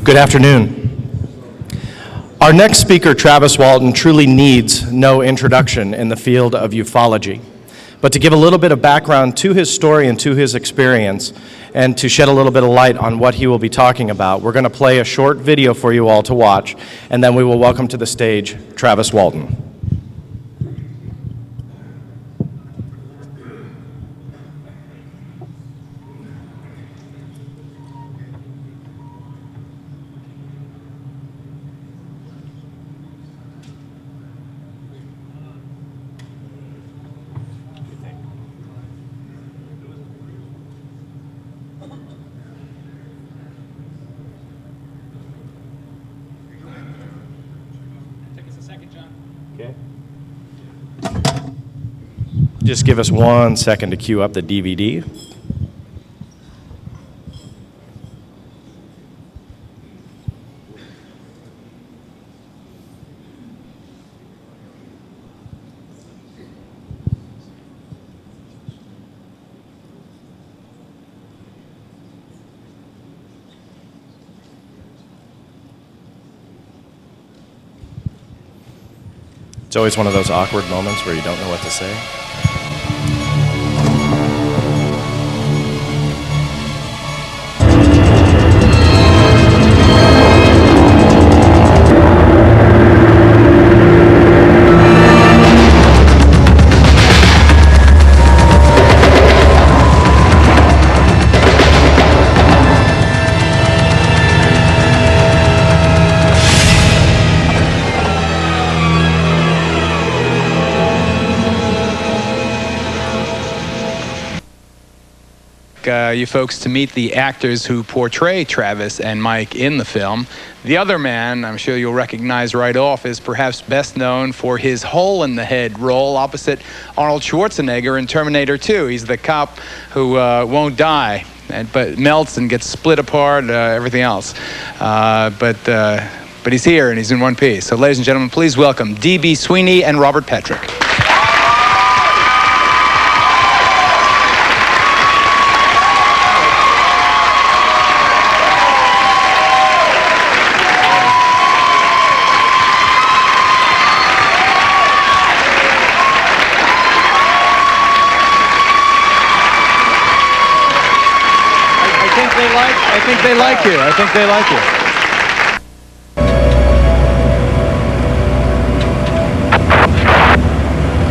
Good afternoon. Our next speaker, Travis Walton, truly needs no introduction in the field of ufology. But to give a little bit of background to his story and to his experience, and to shed a little bit of light on what he will be talking about, we're going to play a short video for you all to watch, and then we will welcome to the stage Travis Walton. Okay. Just give us 1 second to queue up the DVD. It's always one of those awkward moments where you don't know what to say. You folks to meet the actors who portray Travis and Mike in the film. The other man, I'm sure you'll recognize right off, is perhaps best known for his hole-in-the-head role opposite Arnold Schwarzenegger in Terminator 2. He's the cop who won't die, but melts and gets split apart, everything else. But he's here and he's in one piece. So ladies and gentlemen, please welcome D.B. Sweeney and Robert Patrick. I think they like you. I think they like you.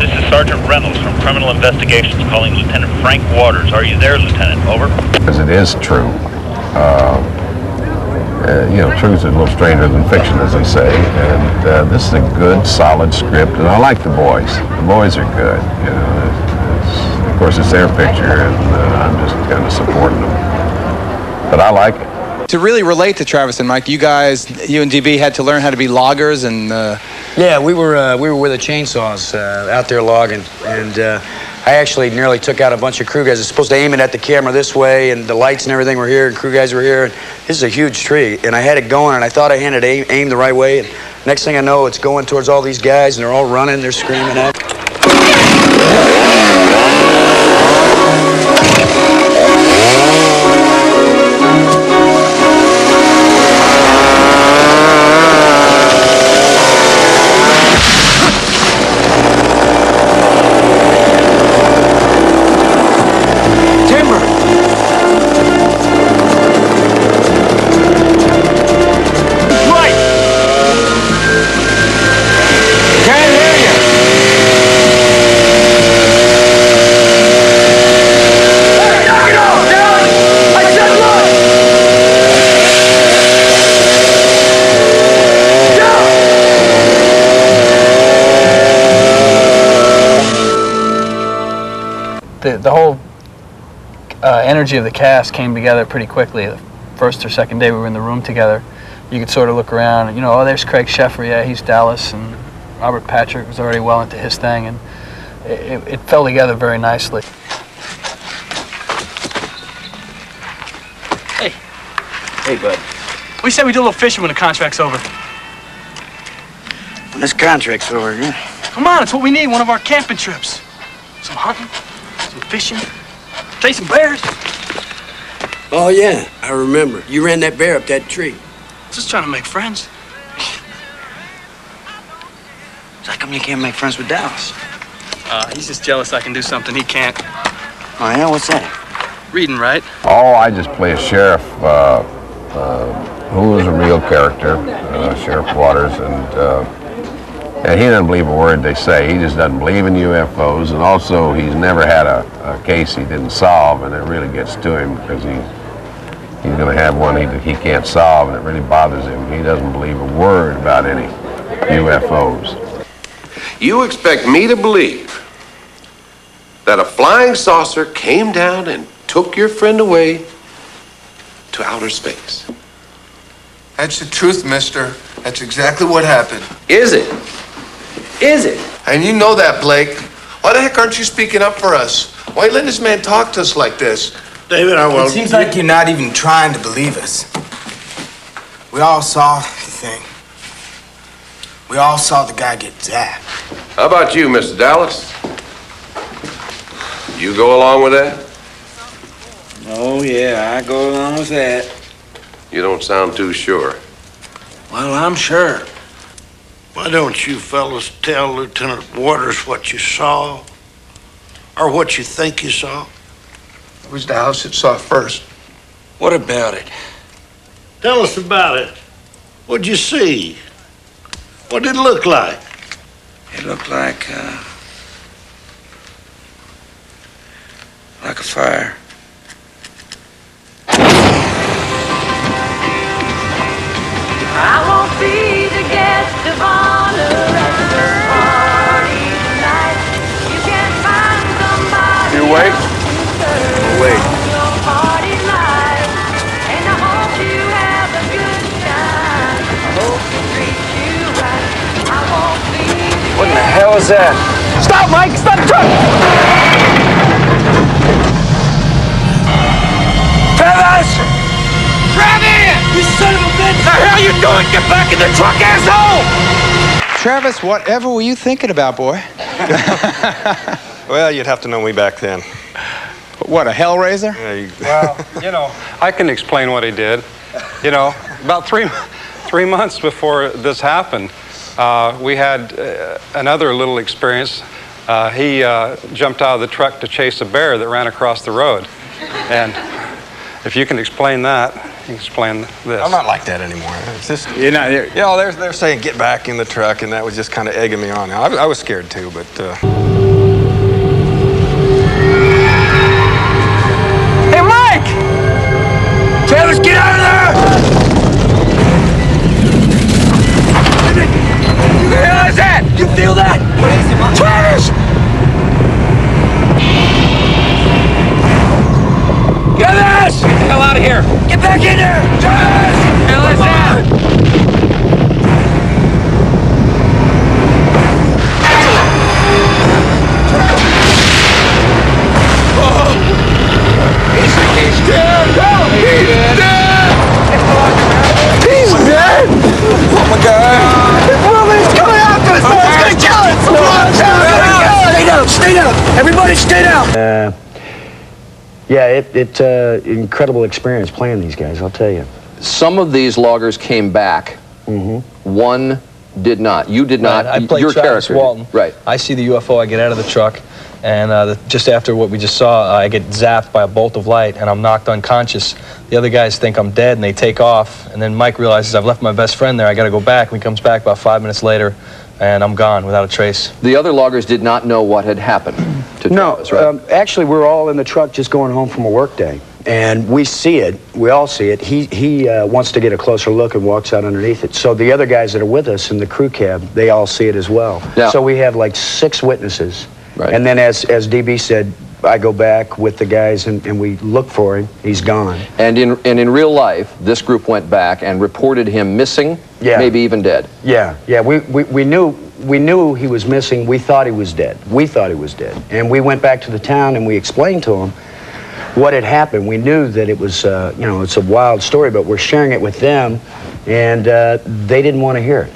This is Sergeant Reynolds from Criminal Investigations calling Lieutenant Frank Waters. Are you there, Lieutenant? Over. Because it is true. Truth is a little stranger than fiction, as they say. And this is a good, solid script, and I like the boys. The boys are good. Of course, it's their picture, and I'm just kind of supporting them. But I like it. To really relate to Travis and Mike, you and DB had to learn how to be loggers and... Yeah, we were with the chainsaws out there logging, and I actually nearly took out a bunch of crew guys. I was supposed to aim it at the camera this way, and the lights and everything were here, and crew guys were here. And this is a huge tree, and I had it going, and I thought I had it aimed the right way, and next thing I know, it's going towards all these guys, and they're all running, they're screaming at me. The whole energy of the cast came together pretty quickly. The first or second day we were in the room together, you could sort of look around and, oh, there's Craig Sheffer, yeah, he's Dallas, and Robert Patrick was already well into his thing, and it fell together very nicely. Hey. Hey, bud. We said we do a little fishing when the contract's over. When this contract's over, yeah. Come on, it's what we need, one of our camping trips. Some hunting, some fishing, chasing bears. Oh, yeah, I remember. You ran that bear up that tree. Just trying to make friends. How come you can't make friends with Dallas? He's just jealous I can do something he can't. Oh, yeah? What's that? Reading, right? Oh, I just play a sheriff who is a real character, Sheriff Waters, and he doesn't believe a word they say. He just doesn't believe in UFOs, and also he's never had a case he didn't solve, and it really gets to him because he's going to have one he can't solve, and it really bothers him. He doesn't believe a word about any UFOs. You expect me to believe that a flying saucer came down and took your friend away to outer space? That's the truth, mister. That's exactly what happened. Is it? Is it? And you know that, Blake. Why the heck aren't you speaking up for us? Why let this man talk to us like this? David, it seems like you're not even trying to believe us. We all saw the thing. We all saw the guy get zapped. How about you, Mr. Dallas? You go along with that? Oh, yeah, I go along with that. You don't sound too sure. Well, I'm sure. Why don't you fellas tell Lieutenant Waters what you saw? Or what you think you saw? It was Dallas that saw it first. What about it? Tell us about it. What'd you see? What did it look like? It looked like a fire. I won't be the guest of honor at the party tonight. You can find somebody. You wait. Wait. Your party life. And I hope you have a good time. I hope he treats you right. I won't be the What in the hell is that? Stop, Mike! Stop the truck! Travis! Travis! You son of a bitch! What the hell you doing? Get back in the truck, asshole! Travis, whatever were you thinking about, boy? Well, you'd have to know me back then. What, a Hellraiser? Well, I can explain what he did. About three months before this happened, we had another little experience. He jumped out of the truck to chase a bear that ran across the road. And if you can explain that, you can explain this. I'm not like that anymore. It's just, they're saying get back in the truck, and that was just kind of egging me on. I was scared too, but... Hey, Mike! Travis, get out of there! Who the hell is that? You feel that? Travis! Travis! Get the hell out of here! Get back in there! Travis! What the hell is that? He's dead! He's dead! He's dead! Oh my God! It's coming after us! It's gonna kill us! Stay down! Stay down! Everybody stay down! Yeah, it's an incredible experience playing these guys, I'll tell you. Some of these loggers came back. One did not. You did not. I played Your Travis character. Walton. Right. I see the UFO, I get out of the truck, and just after what we just saw, I get zapped by a bolt of light, and I'm knocked unconscious. The other guys think I'm dead, and they take off, and then Mike realizes I've left my best friend there, I gotta go back, and he comes back about 5 minutes later, and I'm gone without a trace. The other loggers did not know what had happened to Travis, right? Actually, we're all in the truck just going home from a work day. And we see it, we all see it. He wants to get a closer look and walks out underneath it. So the other guys that are with us in the crew cab, they all see it as well. Yeah. So we have like 6 witnesses. Right. And then as DB said, I go back with the guys and we look for him. He's gone. And in real life, this group went back and reported him missing, maybe even dead. Yeah, we knew he was missing. We thought he was dead. We thought he was dead. And we went back to the town and we explained to him what had happened. We knew that it was, it's a wild story, but we're sharing it with them, and they didn't want to hear it.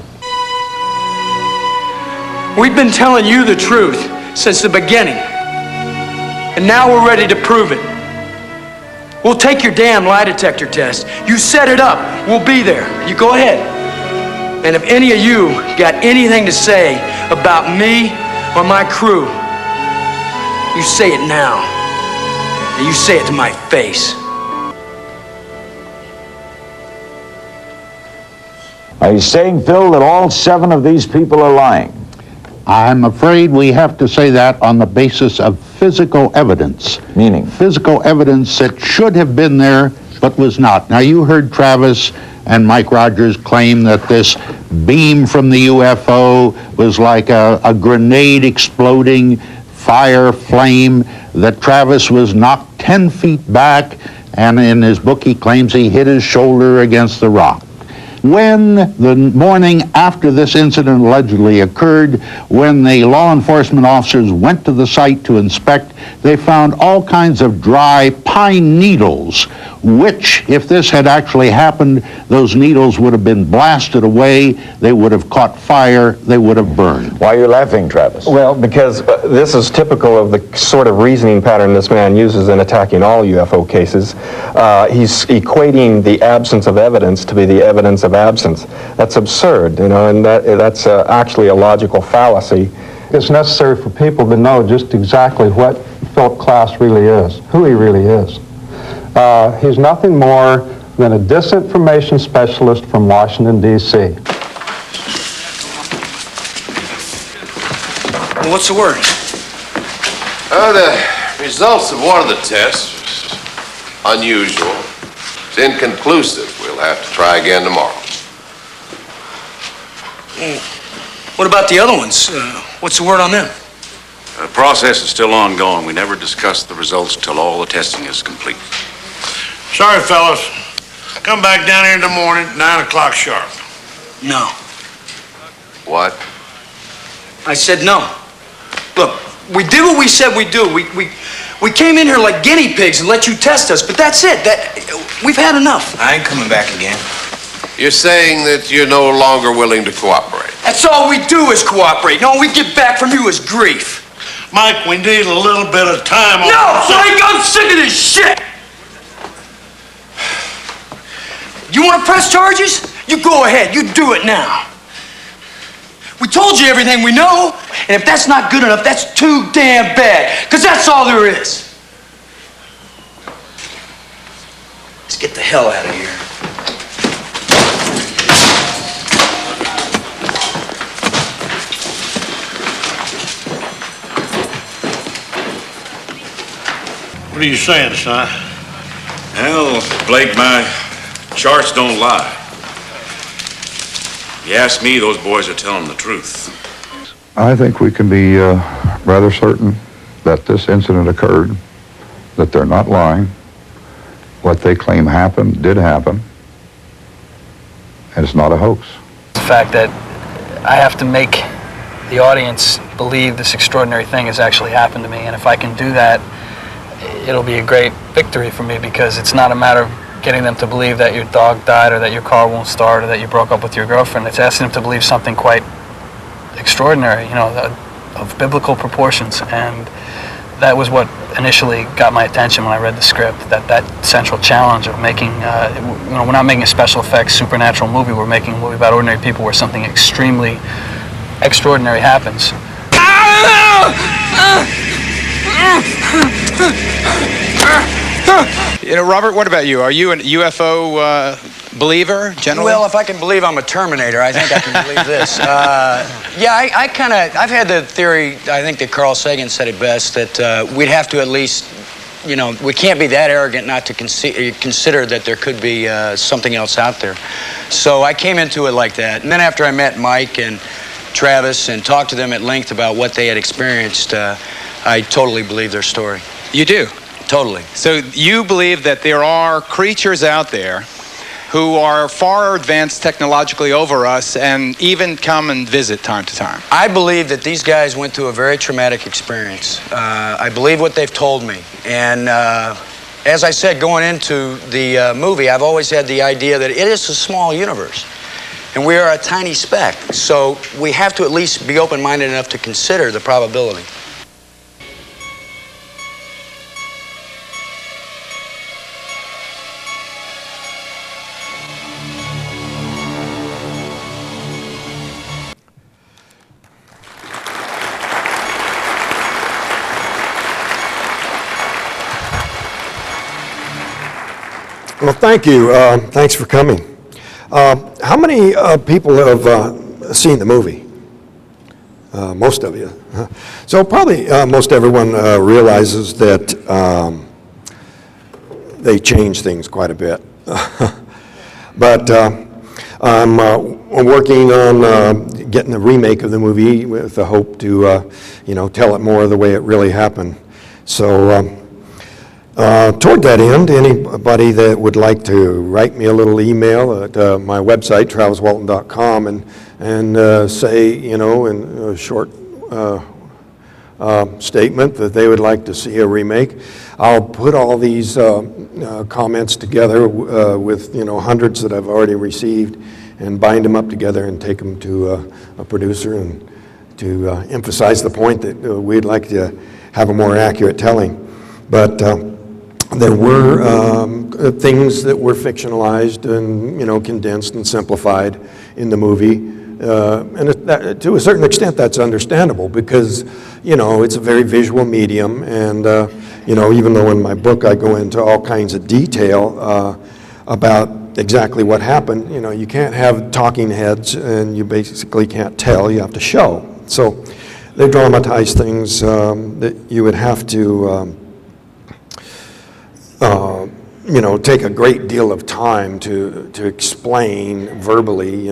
We've been telling you the truth since the beginning, and now we're ready to prove it. We'll take your damn lie detector test. You set it up. We'll be there. You go ahead. And if any of you got anything to say about me or my crew, you say it now. And you say it to my face. Are you saying, Phil, that all 7 of these people are lying? I'm afraid we have to say that on the basis of physical evidence. Meaning? Physical evidence that should have been there, but was not. Now, you heard Travis and Mike Rogers claim that this beam from the UFO was like a grenade exploding, fire, flame, that Travis was knocked 10 feet back, and in his book he claims he hit his shoulder against the rock. When the morning after this incident allegedly occurred, when the law enforcement officers went to the site to inspect, they found all kinds of dry pine needles, which, if this had actually happened, those needles would have been blasted away, they would have caught fire, they would have burned. Why are you laughing, Travis? Well, because this is typical of the sort of reasoning pattern this man uses in attacking all UFO cases. He's equating the absence of evidence to be the evidence of absence. That's absurd, you know, and that's actually a logical fallacy. It's necessary for people to know just exactly what Philip Klass really is, who he really is. He's nothing more than a disinformation specialist from Washington, D.C. Well, what's the word? The results of one of the tests was unusual. It's inconclusive. We'll have to try again tomorrow. What about the other ones? What's the word on them? The process is still ongoing. We never discuss the results till all the testing is complete. Sorry, fellas. Come back down here in the morning, 9 o'clock sharp. No. What? I said no. Look, we did what we said we'd do. We came in here like guinea pigs and let you test us, but that's it. We've had enough. I ain't coming back again. You're saying that you're no longer willing to cooperate? That's all we do is cooperate. No, we get back from you is grief. Mike, we need a little bit of time on No, Frank, I'm sick of this shit! You want to press charges? You go ahead. You do it now. We told you everything we know, and if that's not good enough, that's too damn bad, because that's all there is. Let's get the hell out of here. What are you saying, son? Well, Blake, my charts don't lie. If you ask me, those boys are telling the truth. I think we can be rather certain that this incident occurred, that they're not lying. What they claim happened did happen, and it's not a hoax. The fact that I have to make the audience believe this extraordinary thing has actually happened to me, and if I can do that, it'll be a great victory for me, because it's not a matter of getting them to believe that your dog died or that your car won't start or that you broke up with your girlfriend. It's asking them to believe something quite extraordinary, you know, of biblical proportions. And that was what initially got my attention when I read the script, that central challenge of making, you know, we're not making a special effects supernatural movie, we're making a movie about ordinary people where something extremely extraordinary happens. You know, Robert, what about you? Are you a UFO believer, generally? Well, if I can believe I'm a Terminator, I think I can believe this. Yeah, I've had the theory, I think that Carl Sagan said it best, that we'd have to at least, you know, we can't be that arrogant not to consider that there could be something else out there. So I came into it like that. And then after I met Mike and Travis and talked to them at length about what they had experienced, I totally believe their story. You do? Totally. So you believe that there are creatures out there who are far advanced technologically over us and even come and visit time to time? I believe that these guys went through a very traumatic experience. I believe what they've told me. And as I said, going into the movie, I've always had the idea that it is a small universe. And we are a tiny speck. So we have to at least be open-minded enough to consider the probability. Well, thank you. Thanks for coming. How many people have seen the movie? Most of you. So probably most everyone realizes that they change things quite a bit. But I'm working on getting a remake of the movie with the hope to, tell it more the way it really happened. So toward that end, anybody that would like to write me a little email at my website, traviswalton.com, and say, in a short statement that they would like to see a remake, I'll put all these comments together with, hundreds that I've already received and bind them up together and take them to a producer and to emphasize the point that we'd like to have a more accurate telling. But there were things that were fictionalized and, condensed and simplified in the movie. And to a certain extent, that's understandable because, it's a very visual medium. And, even though in my book I go into all kinds of detail about exactly what happened, you can't have talking heads and you basically can't tell, you have to show. So they dramatize things that you would have to, take a great deal of time to explain verbally,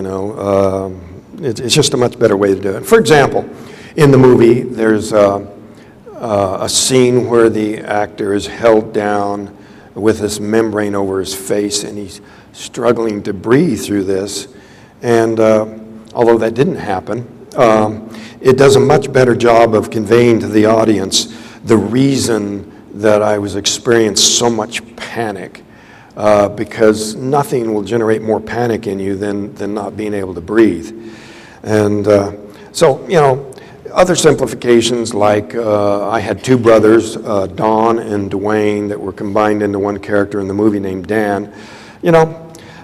it's just a much better way to do it. For example, in the movie, there's a scene where the actor is held down with this membrane over his face and he's struggling to breathe through this. And although that didn't happen, it does a much better job of conveying to the audience the reason that I was experiencing so much panic, because nothing will generate more panic in you than not being able to breathe. And so, other simplifications like I had two brothers, Don and Dwayne, that were combined into one character in the movie named Dan.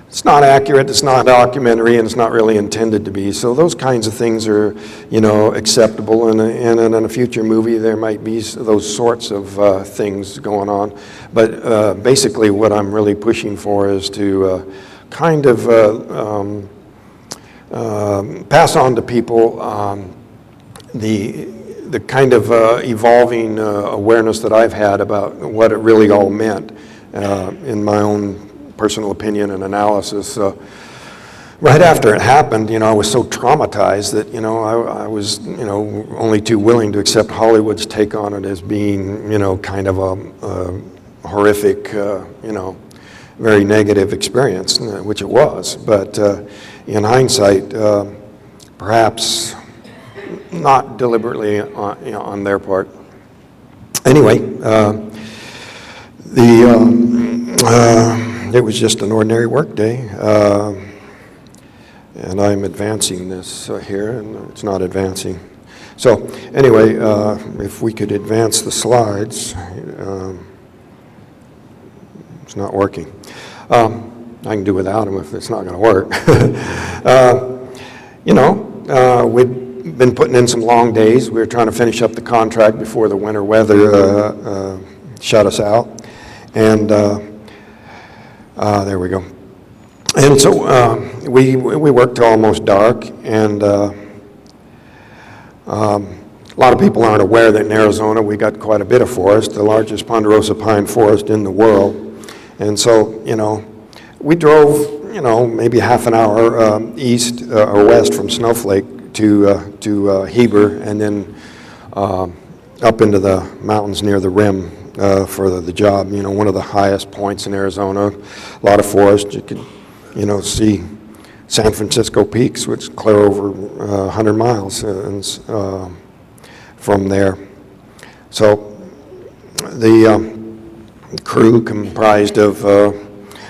It's not accurate, it's not documentary, and it's not really intended to be. So those kinds of things are, acceptable. And in a future movie, there might be those sorts of things going on. But basically, what I'm really pushing for is to kind of pass on to people the kind of evolving awareness that I've had about what it really all meant in my own personal opinion and analysis. Right after it happened, I was so traumatized that, I was, only too willing to accept Hollywood's take on it as being, kind of a horrific, very negative experience, which it was. But in hindsight, perhaps not deliberately on their part. Anyway, it was just an ordinary work day, and I'm advancing this here, and it's not advancing. So anyway, if we could advance the slides, it's not working. I can do without them if it's not going to work. We'd been putting in some long days. We were trying to finish up the contract before the winter weather shut us out, and there we go. And so we worked till almost dark, and a lot of people aren't aware that in Arizona we got quite a bit of forest, the largest ponderosa pine forest in the world. And so, we drove, maybe half an hour east or west from Snowflake to Heber, and then up into the mountains near the rim for the job. One of the highest points in Arizona, a lot of forest. You could, see San Francisco peaks, which clear over 100 miles from there. So the crew comprised of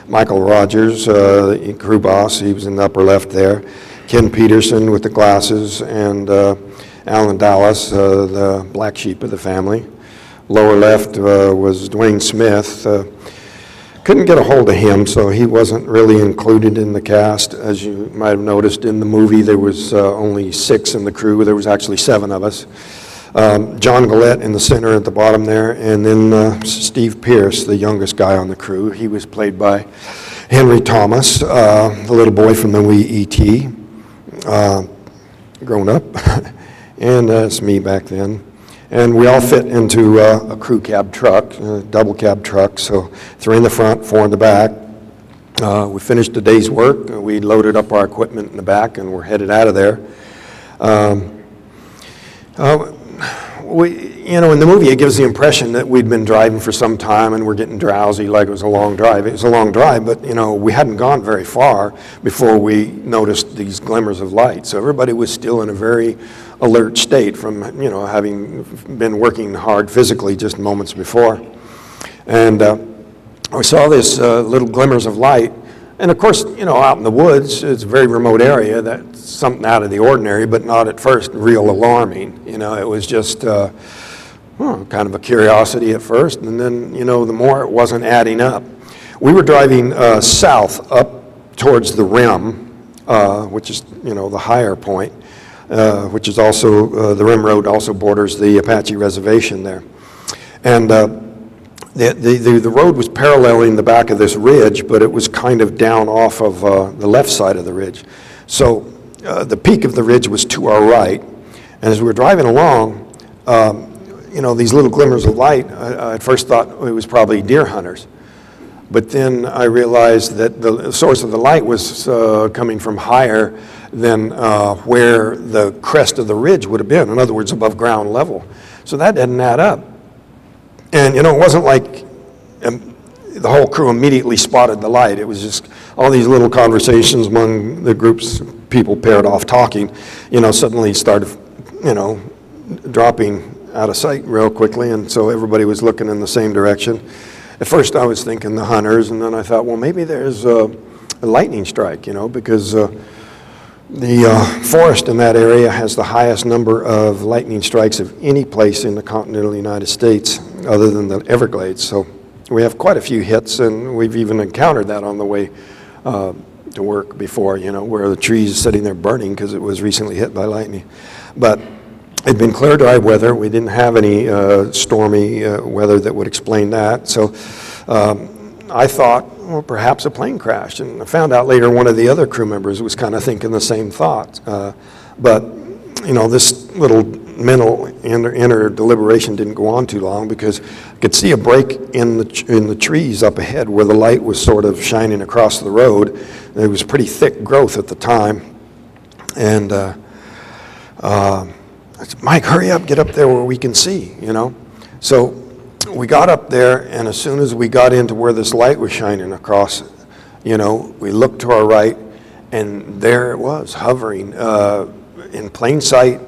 Michael Rogers, the crew boss, he was in the upper left there, Ken Peterson with the glasses, and Alan Dallas, the black sheep of the family. Lower left was Dwayne Smith. Couldn't get a hold of him, so he wasn't really included in the cast. As you might have noticed in the movie, there was only 6 in the crew. There was actually 7 of us. John Gillette in the center at the bottom there, and then Steve Pierce, the youngest guy on the crew. He was played by Henry Thomas, the little boy from the wee E.T., grown up, and it's me back then. And we all fit into a crew cab truck, a double cab truck, so 3 in the front, 4 in the back. We finished the day's work. We loaded up our equipment in the back, and we're headed out of there. In the movie, it gives the impression that we'd been driving for some time and we're getting drowsy, like it was a long drive. It was a long drive, but we hadn't gone very far before we noticed these glimmers of light. So everybody was still in a very alert state from having been working hard physically just moments before. And we saw this little glimmers of light. And of course, out in the woods, it's a very remote area. That's something out of the ordinary, but not at first real alarming. It was just kind of a curiosity at first, and then, the more it wasn't adding up. We were driving south up towards the rim, which is, the higher point, which is also, the rim road also borders the Apache reservation there. And the road was paralleling the back of this ridge, but it was kind of down off of the left side of the ridge. So the peak of the ridge was to our right, and as we were driving along, these little glimmers of light, I at first thought it was probably deer hunters. But then I realized that the source of the light was coming from higher than where the crest of the ridge would have been, in other words, above ground level. So that didn't add up. And, it wasn't like the whole crew immediately spotted the light. It was just all these little conversations among the groups of people paired off talking, suddenly started, dropping out of sight real quickly. And so everybody was looking in the same direction. At first I was thinking the hunters, and then I thought, well, maybe there's a lightning strike, because the forest in that area has the highest number of lightning strikes of any place in the continental United States other than the Everglades. So we have quite a few hits, and we've even encountered that on the way to work before, where the trees sitting there burning because it was recently hit by lightning. But it'd been clear, dry weather. We didn't have any stormy weather that would explain that. So I thought, well, perhaps a plane crashed. And I found out later one of the other crew members was kind of thinking the same thought. But, this little mental inner deliberation didn't go on too long, because I could see a break in the trees up ahead where the light was sort of shining across the road. There was pretty thick growth at the time. And I said, Mike, hurry up, get up there where we can see, So we got up there, and as soon as we got into where this light was shining across, we looked to our right, and there it was, hovering in plain sight.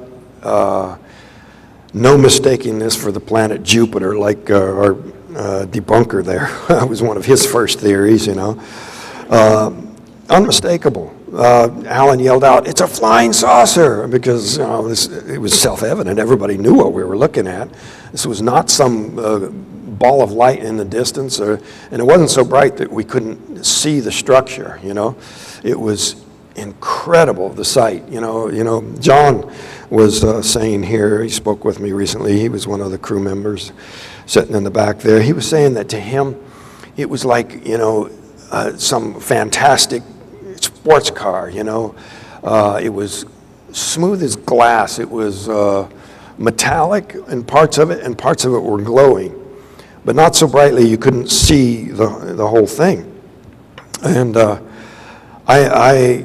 No mistaking this for the planet Jupiter, like our debunker there. That was one of his first theories, Unmistakable. Alan yelled out, "It's a flying saucer," because it was self-evident. Everybody knew what we were looking at. This was not some ball of light in the distance, and it wasn't so bright that we couldn't see the structure. It was incredible, the sight. John was saying here, he spoke with me recently. He was one of the crew members sitting in the back there. He was saying that to him, it was like some fantastic sports car, it was smooth as glass. It was metallic in parts of it, and parts of it were glowing, but not so brightly you couldn't see the whole thing. And I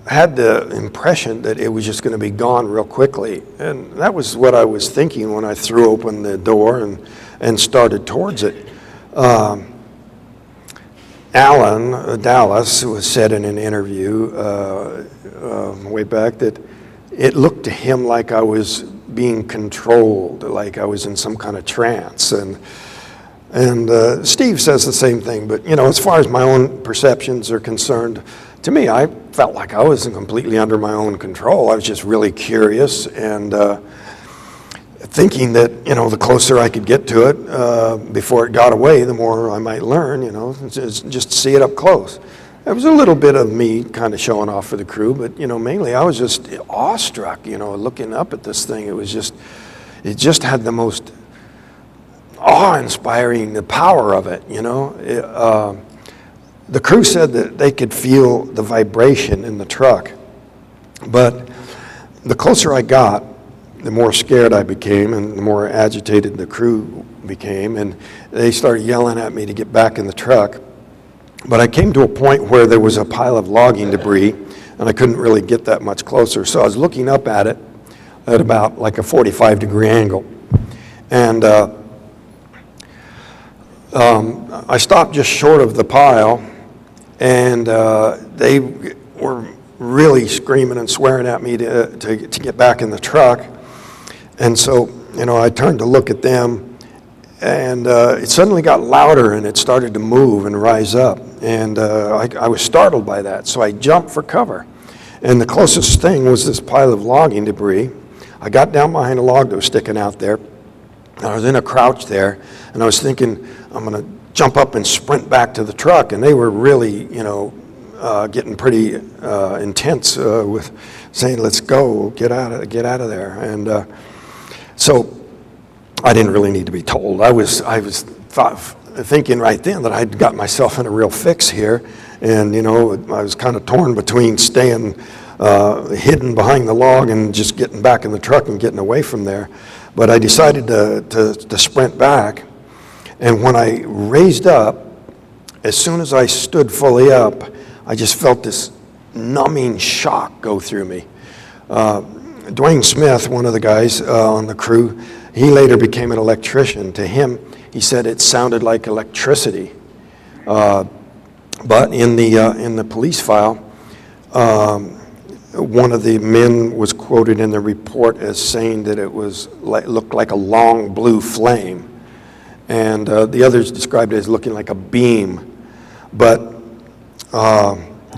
had the impression that it was just going to be gone real quickly, and that was what I was thinking when I threw open the door and started towards it. Alan Dallas was said in an interview way back that it looked to him like I was being controlled, like I was in some kind of trance. And Steve says the same thing, but as far as my own perceptions are concerned, to me, I felt like I wasn't completely under my own control. I was just really curious and thinking that, the closer I could get to it before it got away, the more I might learn, just see it up close. It was a little bit of me kind of showing off for the crew, but, you know, mainly I was just awestruck, you know, looking up at this thing. It just had the most awe-inspiring, the power of it, you know. The crew said that they could feel the vibration in the truck, but the closer I got, the more scared I became and the more agitated the crew became, and they started yelling at me to get back in the truck. But I came to a point where there was a pile of logging debris, and I couldn't really get that much closer. So I was looking up at it at about like a 45-degree angle. And I stopped just short of the pile, and they were really screaming and swearing at me to get back in the truck. And so, you know, I turned to look at them, and it suddenly got louder, and it started to move and rise up. And I was startled by that, so I jumped for cover. And the closest thing was this pile of logging debris. I got down behind a log that was sticking out there. And I was in a crouch there, and I was thinking, I'm going to jump up and sprint back to the truck. And they were really, you know, getting pretty intense with saying, "Let's go, get out of there." And so I didn't really need to be told. I was thinking right then that I'd got myself in a real fix here, and you know, I was kind of torn between staying hidden behind the log and just getting back in the truck and getting away from there. But I decided to sprint back, and when I raised up, as soon as I stood fully up, I just felt this numbing shock go through me. Dwayne Smith, one of the guys on the crew, he later became an electrician. To him, he said it sounded like electricity. But in the police file, one of the men was quoted in the report as saying that it looked like a long blue flame, and the others described it as looking like a beam. But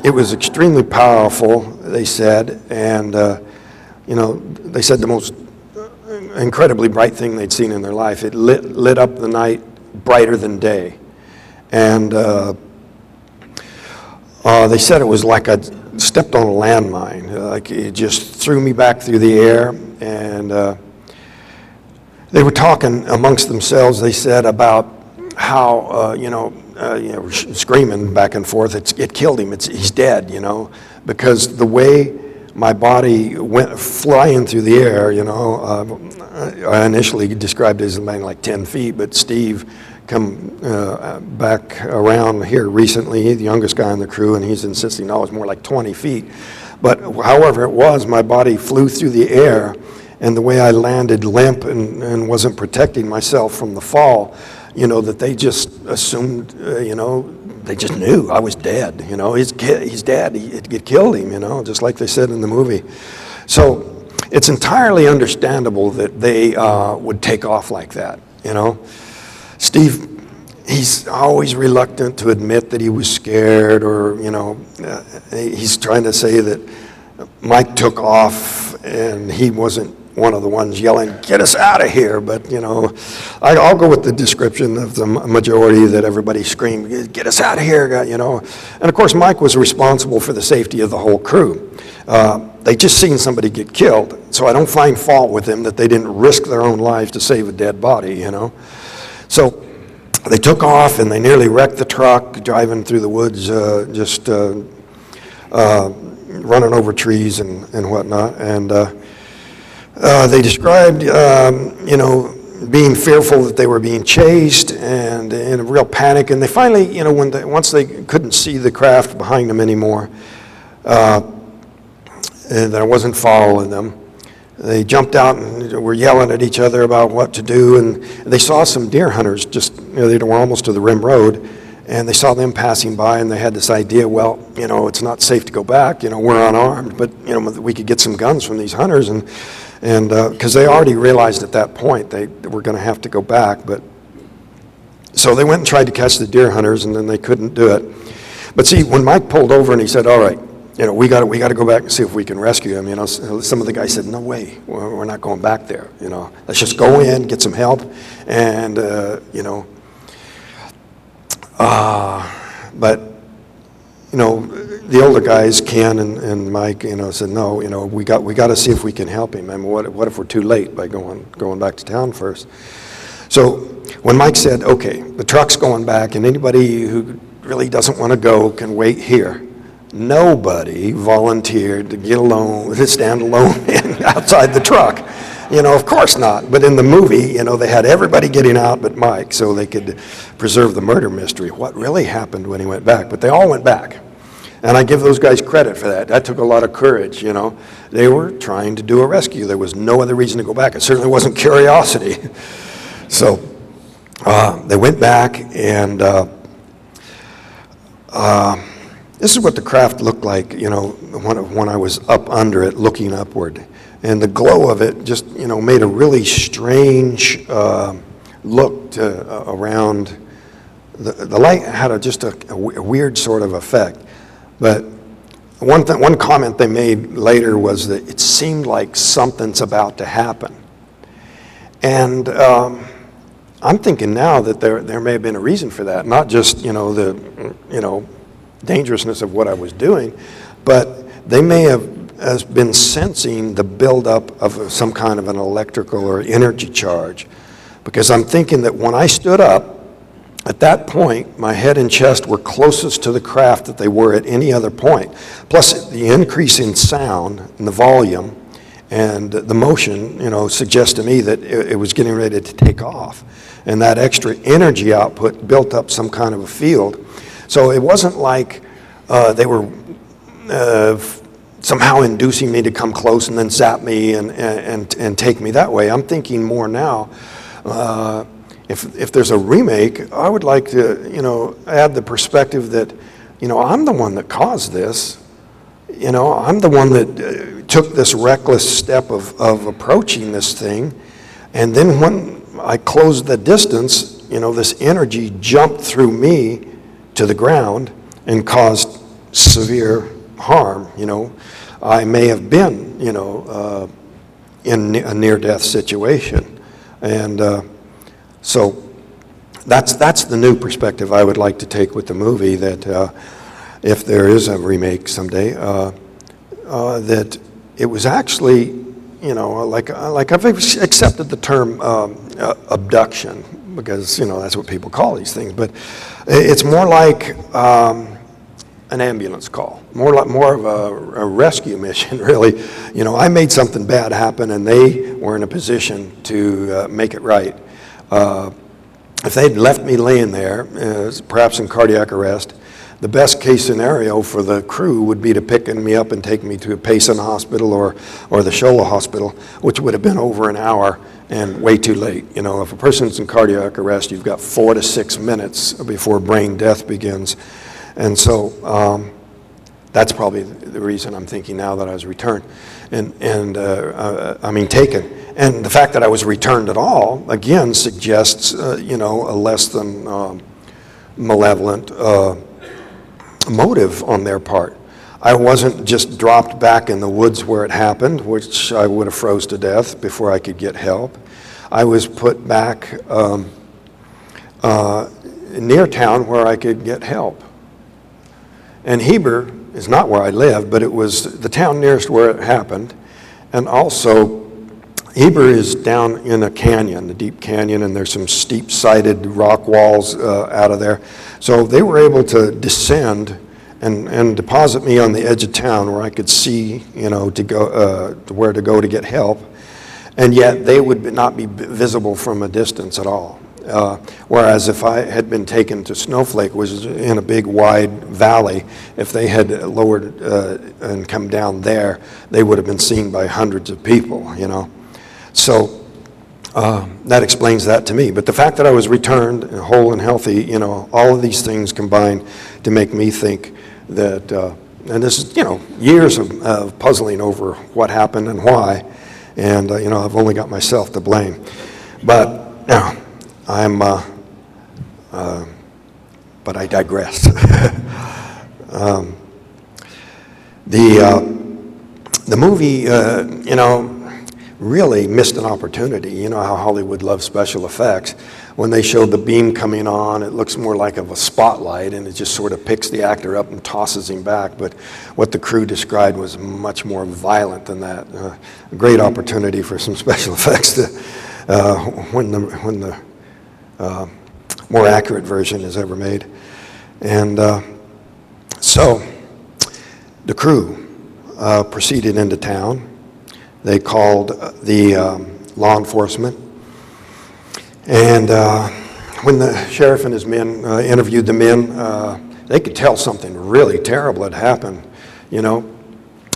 it was extremely powerful, they said, and you know, they said the most incredibly bright thing they'd seen in their life. It lit up the night brighter than day. And they said it was like I stepped on a landmine. Like it just threw me back through the air. And they were talking amongst themselves, they said, about how, screaming back and forth, it killed him, he's dead, you know, because the way my body went flying through the air, you know. I initially described it as being like 10 feet, but Steve come back around here recently, the youngest guy on the crew, and he's insisting, no, it's more like 20 feet. But however it was, my body flew through the air, and the way I landed limp and wasn't protecting myself from the fall, you know, that they just assumed, you know, they just knew I was dead, you know, he's dead, it killed him, you know, just like they said in the movie. So it's entirely understandable that they would take off like that, you know. Steve, he's always reluctant to admit that he was scared, or, you know, he's trying to say that Mike took off and he wasn't one of the ones yelling, "Get us out of here!" But, you know, I'll go with the description of the majority that everybody screamed, "Get us out of here!" You know. And of course, Mike was responsible for the safety of the whole crew. They just seen somebody get killed, so I don't find fault with them that they didn't risk their own lives to save a dead body, you know. So they took off and they nearly wrecked the truck, driving through the woods, just running over trees and whatnot. And they described, you know, being fearful that they were being chased and in a real panic. And they finally, you know, once they couldn't see the craft behind them anymore, and that I wasn't following them, they jumped out and were yelling at each other about what to do. And they saw some deer hunters just, you know, they were almost to the rim road, and they saw them passing by, and they had this idea, well, you know, it's not safe to go back, you know, we're unarmed, but, you know, we could get some guns from these hunters, and because they already realized at that point they were going to have to go back. But so they went and tried to catch the deer hunters, and then they couldn't do it. But see, when Mike pulled over and he said, "All right, you know, we got to go back and see if we can rescue him," you know, some of the guys said, "No way, we're not going back there, you know, let's just go in, get some help," and you know, but the older guys, Ken and Mike, said, no, we got to see if we can help him. I mean, what if we're too late by going back to town first? So when Mike said, okay, the truck's going back and anybody who really doesn't want to go can wait here, nobody volunteered to stand alone outside the truck. Of course not. But in the movie, they had everybody getting out but Mike so they could preserve the murder mystery. What really happened when he went back? But they all went back. And I give those guys credit for that. That took a lot of courage, They were trying to do a rescue. There was no other reason to go back. It certainly wasn't curiosity. So they went back, and this is what the craft looked like, when I was up under it looking upward. And the glow of it just, made a really strange look around. The light had just a weird sort of effect. But one comment they made later was that it seemed like something's about to happen. And I'm thinking now that there may have been a reason for that, not just, the dangerousness of what I was doing, but they may have been sensing the buildup of some kind of an electrical or energy charge. Because I'm thinking that when I stood up, at that point, my head and chest were closest to the craft that they were at any other point. Plus, the increase in sound and the volume and the motion, suggests to me that it was getting ready to take off. And that extra energy output built up some kind of a field. So it wasn't like they were somehow inducing me to come close and then zap me and take me that way. I'm thinking more now, if there's a remake, I would like to, add the perspective that, I'm the one that caused this. I'm the one that took this reckless step of approaching this thing. And then when I closed the distance, this energy jumped through me to the ground and caused severe harm. I may have been, in a near-death situation. And so that's the new perspective I would like to take with the movie, that if there is a remake someday, that it was actually, like I've accepted the term abduction, because, that's what people call these things, but it's more like an ambulance call, more of a rescue mission, really. I made something bad happen, and they were in a position to make it right. If they'd left me laying there, perhaps in cardiac arrest, the best case scenario for the crew would be to pick me up and take me to Payson Hospital or the Shola Hospital, which would have been over an hour and way too late. If a person's in cardiac arrest, you've got 4 to 6 minutes before brain death begins. And so that's probably the reason I'm thinking now that I was returned, taken. And the fact that I was returned at all, again, suggests, a less than malevolent motive on their part. I wasn't just dropped back in the woods where it happened, which I would have froze to death before I could get help. I was put back near town where I could get help. And Heber is not where I lived, but it was the town nearest where it happened. And also, Heber is down in a canyon, a deep canyon, and there's some steep-sided rock walls out of there. So they were able to descend and deposit me on the edge of town where I could see, to go where to go to get help. And yet they would not be visible from a distance at all. Whereas if I had been taken to Snowflake, which is in a big wide valley, if they had lowered and come down there, they would have been seen by hundreds of people, So that explains that to me. But the fact that I was returned whole and healthy, all of these things combined to make me think that, and this is, years of puzzling over what happened and why, and, I've only got myself to blame. But now, but I digress. The movie, really missed an opportunity. You know how Hollywood loves special effects. when they showed the beam coming on, it looks more like of a spotlight, and it just sort of picks the actor up and tosses him back. But what the crew described was much more violent than that. A great opportunity for some special effects to, when the more accurate version is ever made. And so the crew proceeded into town. They called the law enforcement. And when the sheriff and his men interviewed the men, they could tell something really terrible had happened. You know,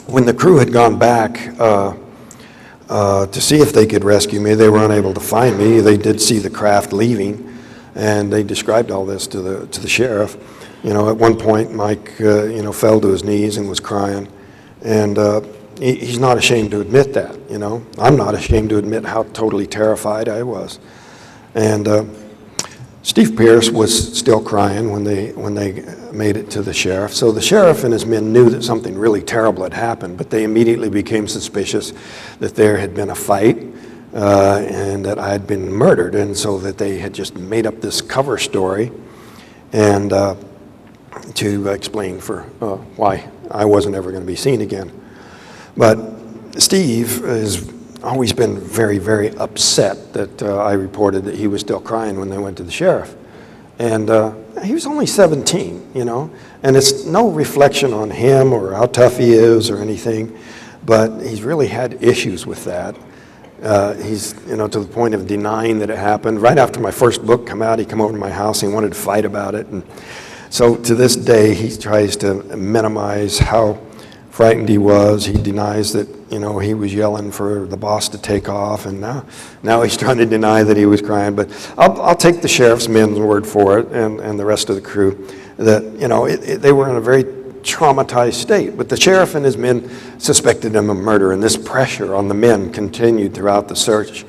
when the crew had gone back to see if they could rescue me, they were unable to find me. They did see the craft leaving, and they described all this to the sheriff. You know, at one point, Mike, fell to his knees and was crying, and he's not ashamed to admit that. You know, I'm not ashamed to admit how totally terrified I was. And Steve Pierce was still crying when they made it to the sheriff. So the sheriff and his men knew that something really terrible had happened, but they immediately became suspicious that there had been a fight and that I had been murdered, and so that they had just made up this cover story and to explain for why I wasn't ever going to be seen again. But Steve has always been very, very upset that I reported that he was still crying when they went to the sheriff. And he was only 17, you know, and it's no reflection on him or how tough he is or anything, but he's really had issues with that. He's, to the point of denying that it happened. Right after my first book came out, he came over to my house and he wanted to fight about it. And so to this day, he tries to minimize how frightened he was. He denies that, he was yelling for the boss to take off, and now he's trying to deny that he was crying. But I'll take the sheriff's men's word for it, and the rest of the crew, that, they were in a very traumatized state. But the sheriff and his men suspected him of murder, and this pressure on the men continued throughout the search.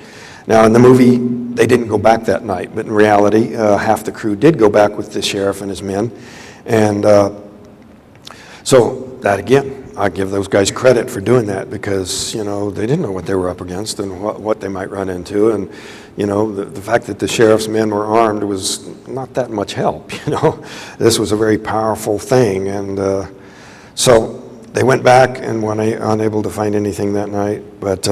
Now, in the movie, they didn't go back that night, but in reality, half the crew did go back with the sheriff and his men. And so that, again, I give those guys credit for doing that, because, they didn't know what they were up against and what they might run into. And, the fact that the sheriff's men were armed was not that much help, This was a very powerful thing. And so they went back and were unable to find anything that night. But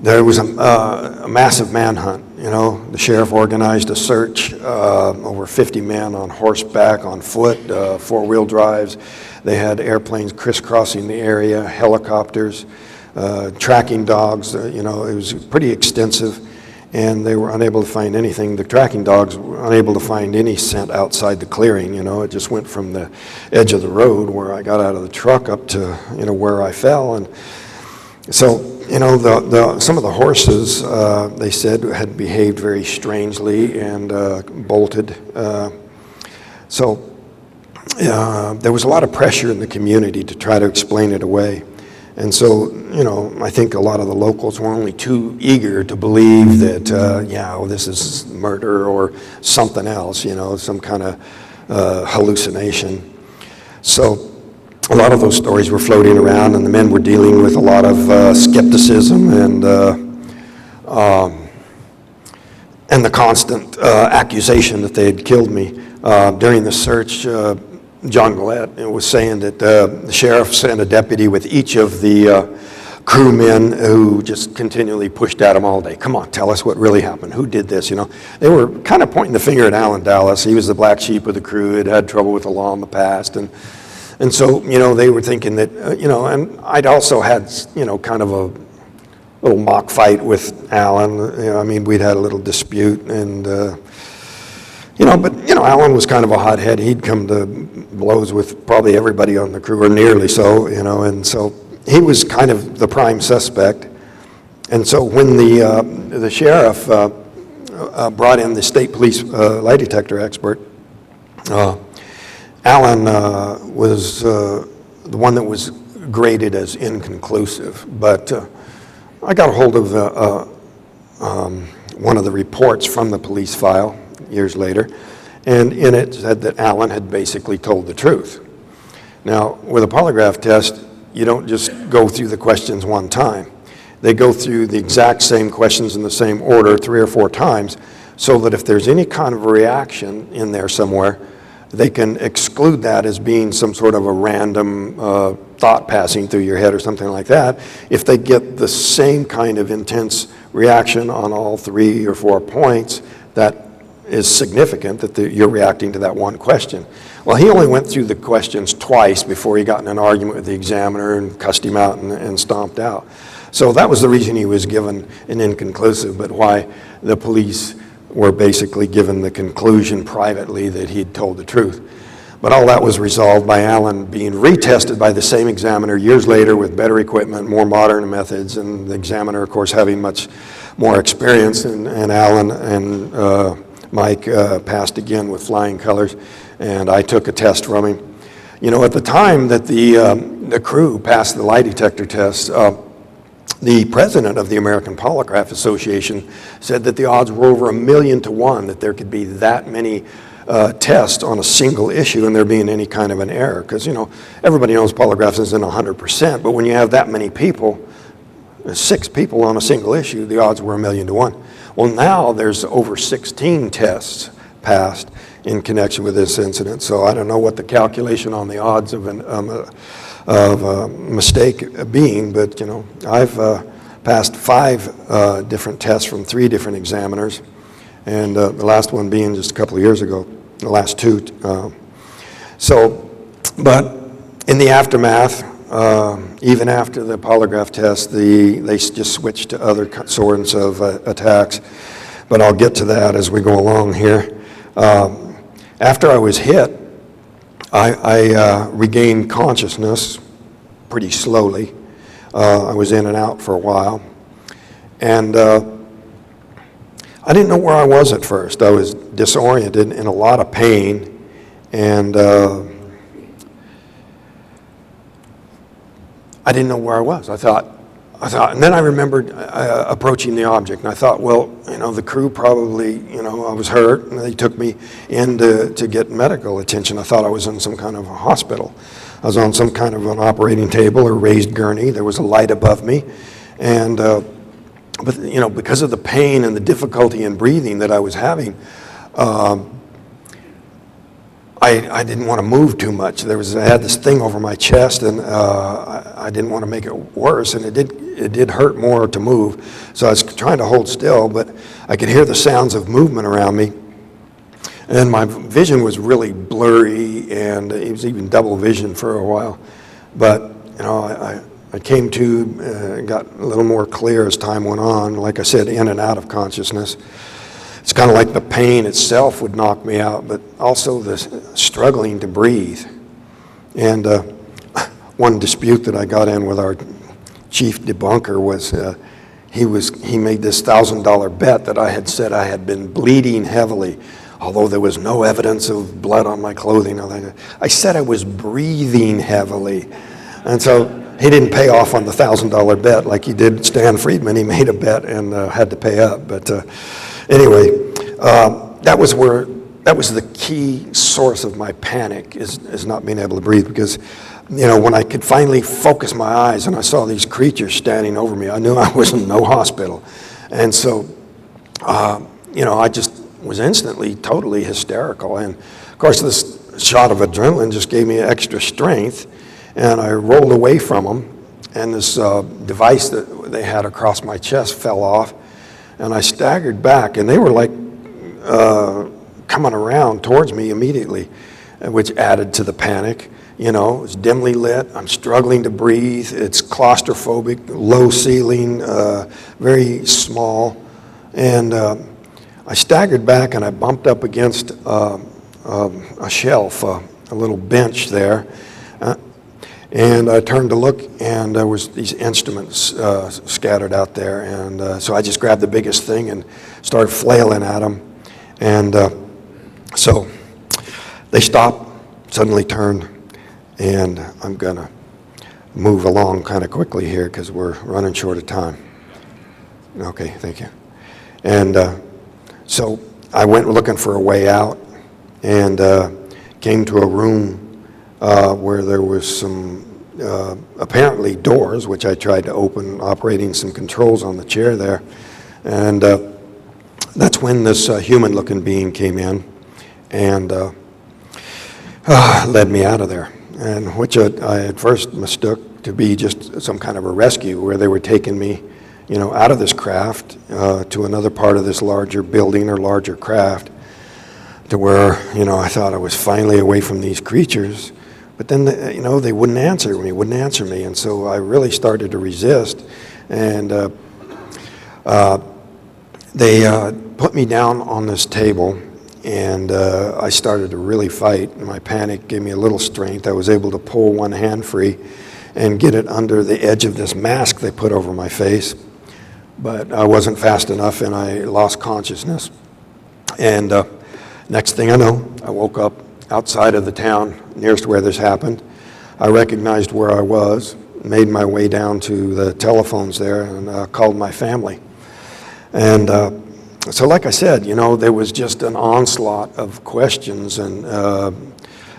there was a massive manhunt. The sheriff organized a search, over 50 men on horseback, on foot, four-wheel drives. They had airplanes crisscrossing the area, helicopters, tracking dogs. It was pretty extensive, and they were unable to find anything. The tracking dogs were unable to find any scent outside the clearing. It just went from the edge of the road where I got out of the truck up to, where I fell. And so, some of the horses, they said, had behaved very strangely and bolted. So there was a lot of pressure in the community to try to explain it away. And so, I think a lot of the locals were only too eager to believe that, this is murder or something else, some kind of hallucination. So a lot of those stories were floating around, and the men were dealing with a lot of skepticism and the constant accusation that they had killed me. During the search, John Gillette was saying that the sheriff sent a deputy with each of the crewmen who just continually pushed at him all day. Come on, tell us what really happened. Who did this? They were kind of pointing the finger at Alan Dallas. He was the black sheep of the crew, had trouble with the law in the past, and so, they were thinking that, and I'd also had, kind of a little mock fight with Alan. We'd had a little dispute, and, but, Alan was kind of a hothead. He'd come to blows with probably everybody on the crew, or nearly so, and so he was kind of the prime suspect. And so when the sheriff brought in the state police lie detector expert, Alan was the one that was graded as inconclusive, but I got a hold of one of the reports from the police file years later, and in it said that Alan had basically told the truth. Now, with a polygraph test, you don't just go through the questions one time. they go through the exact same questions in the same order 3 or 4 times, so that if there's any kind of a reaction in there somewhere, they can exclude that as being some sort of a random thought passing through your head or something like that. If they get the same kind of intense reaction on all 3 or 4 points, that is significant that you're reacting to that one question. Well, he only went through the questions twice before he got in an argument with the examiner and cussed him out and stomped out. So that was the reason he was given an inconclusive, but why the police were basically given the conclusion privately that he'd told the truth. But all that was resolved by Alan being retested by the same examiner years later with better equipment, more modern methods, and the examiner, of course, having much more experience, and Alan and Mike passed again with flying colors, and I took a test from him. You know, at the time that the crew passed the lie detector test, the president of the American Polygraph Association said that the odds were over 1,000,000 to 1 that there could be that many tests on a single issue and there being any kind of an error. Because, you know, everybody knows polygraphs isn't 100%, but when you have that many people, 6 people on a single issue, the odds were 1,000,000 to 1. Well, now there's over 16 tests passed in connection with this incident, so I don't know what the calculation on the odds of a mistake being, but you know, I've passed 5 different tests from 3 different examiners, and the last one being just a couple of years ago, the last 2. But in the aftermath, even after the polygraph test, they just switched to other sorts of attacks, but I'll get to that as we go along here. After I was hit, I regained consciousness pretty slowly. I was in and out for a while. And I didn't know where I was at first. I was disoriented, in a lot of pain. And I didn't know where I was. I thought, and then I remembered approaching the object, and I thought, well, you know, the crew probably, you know, I was hurt, and they took me in to get medical attention. I thought I was in some kind of a hospital. I was on some kind of an operating table or raised gurney. There was a light above me, and but you know, because of the pain and the difficulty in breathing that I was having, I didn't want to move too much. I had this thing over my chest, and I didn't want to make it worse, and it did hurt more to move. So I was trying to hold still, but I could hear the sounds of movement around me, and my vision was really blurry, and it was even double vision for a while. But you know, I came to, got a little more clear as time went on. Like I said, in and out of consciousness. It's kind of like the pain itself would knock me out, but also the struggling to breathe. And one dispute that I got in with our chief debunker was he made this $1,000 bet that I had said I had been bleeding heavily, although there was no evidence of blood on my clothing. I said I was breathing heavily. And so he didn't pay off on the $1,000 bet like he did Stan Friedman. He made a bet and had to pay up. But anyway, that was the key source of my panic, is not being able to breathe, because, you know, when I could finally focus my eyes and I saw these creatures standing over me, I knew I was in no hospital. And so, you know, I just was instantly totally hysterical. And of course, this shot of adrenaline just gave me extra strength, and I rolled away from them, and this device that they had across my chest fell off, and I staggered back, and they were like coming around towards me immediately, which added to the panic. You know, it's dimly lit, I'm struggling to breathe, it's claustrophobic, low ceiling, very small, and I staggered back and I bumped up against a shelf, a little bench there, and I turned to look, and there was these instruments scattered out there, and so I just grabbed the biggest thing and started flailing at them, and so they stopped, suddenly turned, and I'm gonna move along kind of quickly here because we're running short of time. Okay, thank you. And so I went looking for a way out, and came to a room where there was some apparently doors, which I tried to open, operating some controls on the chair there. And that's when this human-looking being came in and led me out of there, and which I at first mistook to be just some kind of a rescue, where they were taking me, out of this craft to another part of this larger building or larger craft, to where, I thought I was finally away from these creatures. But then, they wouldn't answer me, and so I really started to resist, and they put me down on this table, and I started to really fight, and my panic gave me a little strength. I was able to pull one hand free and get it under the edge of this mask they put over my face, but I wasn't fast enough, and I lost consciousness. And next thing I know, I woke up outside of the town nearest where this happened. I recognized where I was, made my way down to the telephones there, and called my family. And so like I said, there was just an onslaught of questions and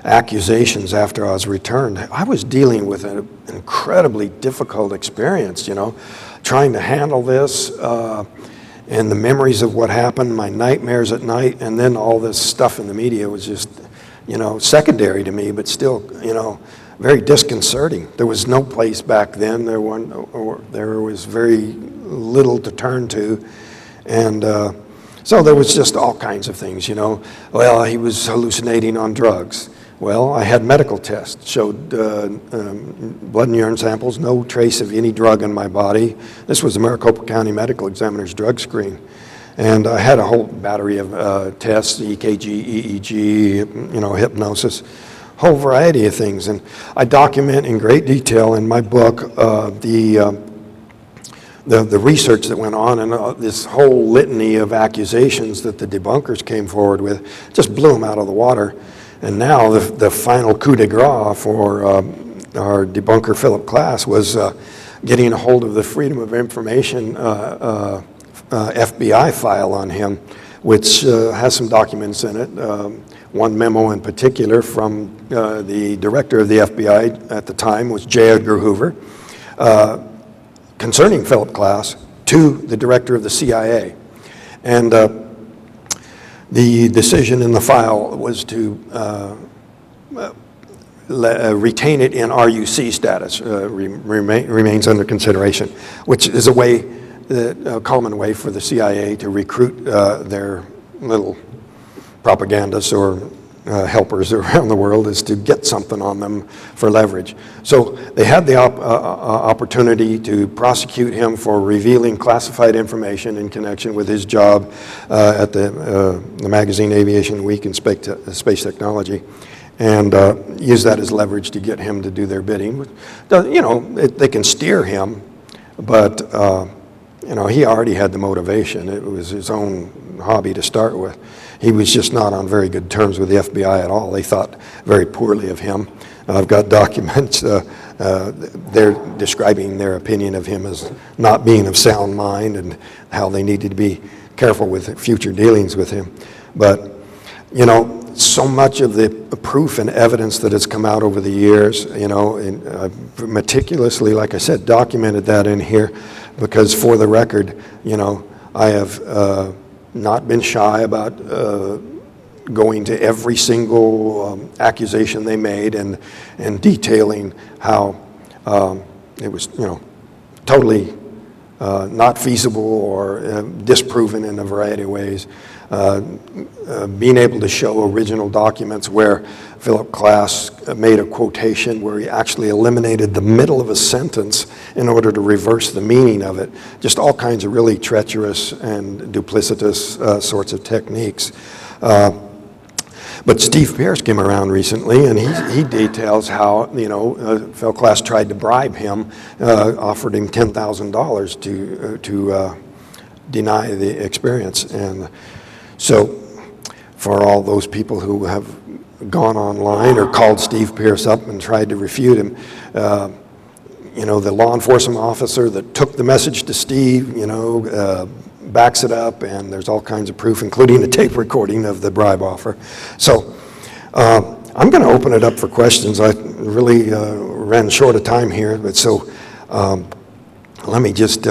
accusations after I was returned. I was dealing with an incredibly difficult experience, trying to handle this, and the memories of what happened, my nightmares at night, and then all this stuff in the media was just, secondary to me, but still, very disconcerting. There was no place back then. There was very little to turn to, and so there was just all kinds of things. Well, he was hallucinating on drugs. Well, I had medical tests, showed blood and urine samples, no trace of any drug in my body. This was the Maricopa County Medical Examiner's drug screen. And I had a whole battery of tests, EKG, EEG, hypnosis, whole variety of things. And I document in great detail in my book the research that went on, and this whole litany of accusations that the debunkers came forward with just blew them out of the water. And now the final coup de grace for our debunker, Philip Klass, was getting a hold of the Freedom of Information FBI file on him, which has some documents in it. One memo in particular from the director of the FBI at the time was J. Edgar Hoover, concerning Philip Klass to the director of the CIA. And the decision in the file was to retain it in RUC status, remains under consideration, which is a common way for the CIA to recruit their little propagandists or helpers around the world, is to get something on them for leverage. So they had the opportunity to prosecute him for revealing classified information in connection with his job at the magazine Aviation Week in Space Technology, and use that as leverage to get him to do their bidding. They can steer him, but he already had the motivation. It was his own hobby to start with. He was just not on very good terms with the FBI at all. They thought very poorly of him. I've got documents. They're describing their opinion of him as not being of sound mind, and how they needed to be careful with future dealings with him. But, so much of the proof and evidence that has come out over the years, and I've meticulously, like I said, documented that in here, because for the record, I have not been shy about going to every single accusation they made, and detailing how it was, totally not feasible or disproven in a variety of ways. Being able to show original documents where Philip Klass made a quotation where he actually eliminated the middle of a sentence in order to reverse the meaning of it. Just all kinds of really treacherous and duplicitous sorts of techniques. But Steve Pierce came around recently, and he details how, Phil Klass tried to bribe him, offered him $10,000 to deny the experience. And so for all those people who have gone online or called Steve Pierce up and tried to refute him, the law enforcement officer that took the message to Steve, backs it up, and there's all kinds of proof, including a tape recording of the bribe offer. So I'm going to open it up for questions. I really ran short of time here, but so let me just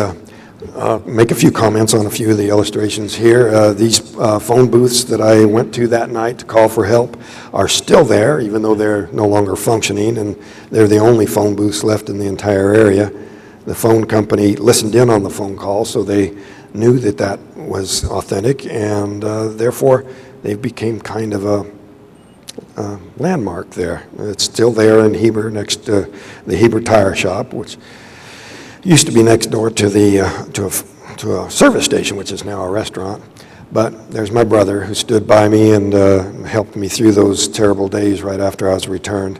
make a few comments on a few of the illustrations here. These phone booths that I went to that night to call for help are still there, even though they're no longer functioning, and they're the only phone booths left in the entire area. The phone company listened in on the phone call, so they knew that that was authentic, and therefore they became kind of a landmark there. It's still there in Heber, next to the Heber Tire Shop, which used to be next door to the to a service station, which is now a restaurant. But there's my brother who stood by me and helped me through those terrible days right after I was returned,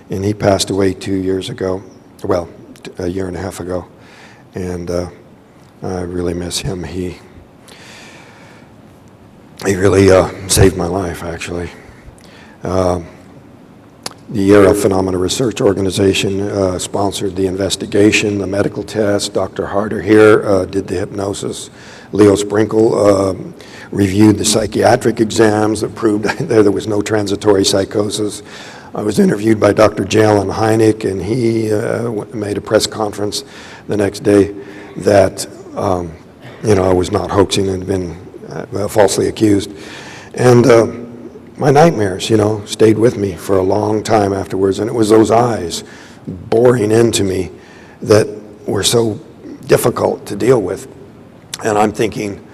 and he passed away 2 years ago. Well, a year and a half ago, and I really miss him. He really saved my life, actually. The Era Phenomena Research Organization sponsored the investigation, the medical test. Dr. Harder here did the hypnosis. Leo Sprinkle reviewed the psychiatric exams that proved there was no transitory psychosis. I was interviewed by Dr. Jalen Hynek, and he made a press conference the next day that I was not hoaxing and been falsely accused. And my nightmares, stayed with me for a long time afterwards, and it was those eyes boring into me that were so difficult to deal with. And I'm thinking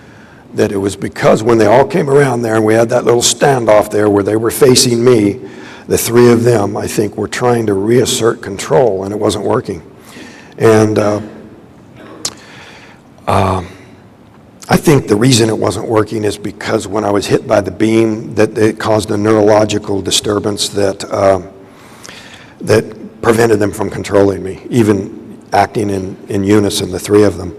that it was because when they all came around there and we had that little standoff there where they were facing me, the three of them, I think, were trying to reassert control, and it wasn't working. And I think the reason it wasn't working is because when I was hit by the beam, that it caused a neurological disturbance that prevented them from controlling me, even acting in unison, the three of them.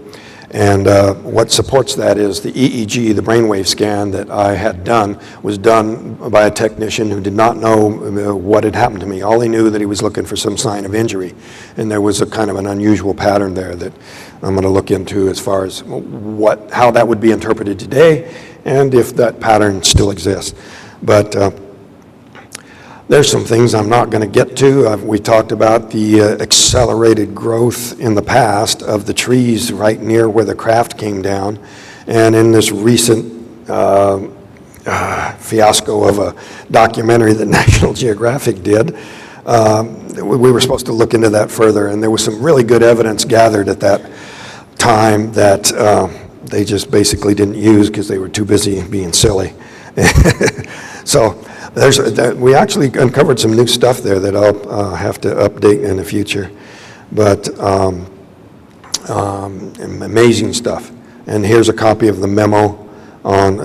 And what supports that is the EEG, the brainwave scan that I had done, was done by a technician who did not know what had happened to me. All he knew that he was looking for some sign of injury. And there was a kind of an unusual pattern there that I'm going to look into as far as how that would be interpreted today and if that pattern still exists. But there's some things I'm not going to get to. We talked about the accelerated growth in the past of the trees right near where the craft came down. And in this recent fiasco of a documentary that National Geographic did, we were supposed to look into that further. And there was some really good evidence gathered at that time that they just basically didn't use because they were too busy being silly. So we actually uncovered some new stuff there that I'll have to update in the future. But amazing stuff. And here's a copy of the memo on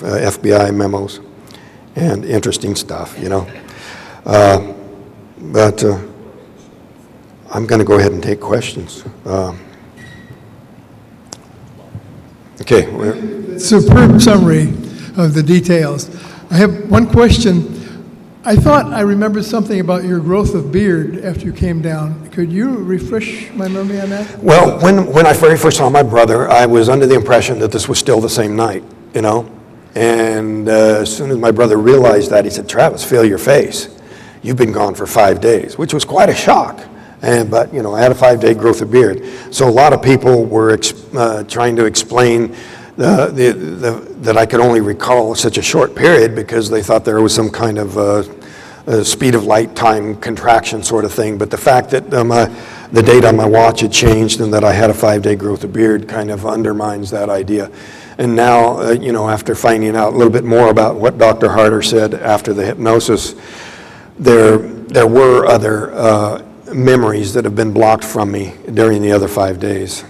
FBI memos, and interesting stuff, But I'm going to go ahead and take questions. Okay. Superb summary of the details. I have one question. I thought I remembered something about your growth of beard after you came down. Could you refresh my memory on that? Well, when I very first saw my brother, I was under the impression that this was still the same night, And as soon as my brother realized that, he said, "Travis, feel your face. You've been gone for 5 days," which was quite a shock. But I had a 5-day growth of beard. So a lot of people were trying to explain that I could only recall such a short period because they thought there was some kind of speed of light time contraction sort of thing. But the fact that the date on my watch had changed and that I had a 5-day growth of beard kind of undermines that idea. And now, after finding out a little bit more about what Dr. Harder said after the hypnosis, there were other memories that have been blocked from me during the other 5 days.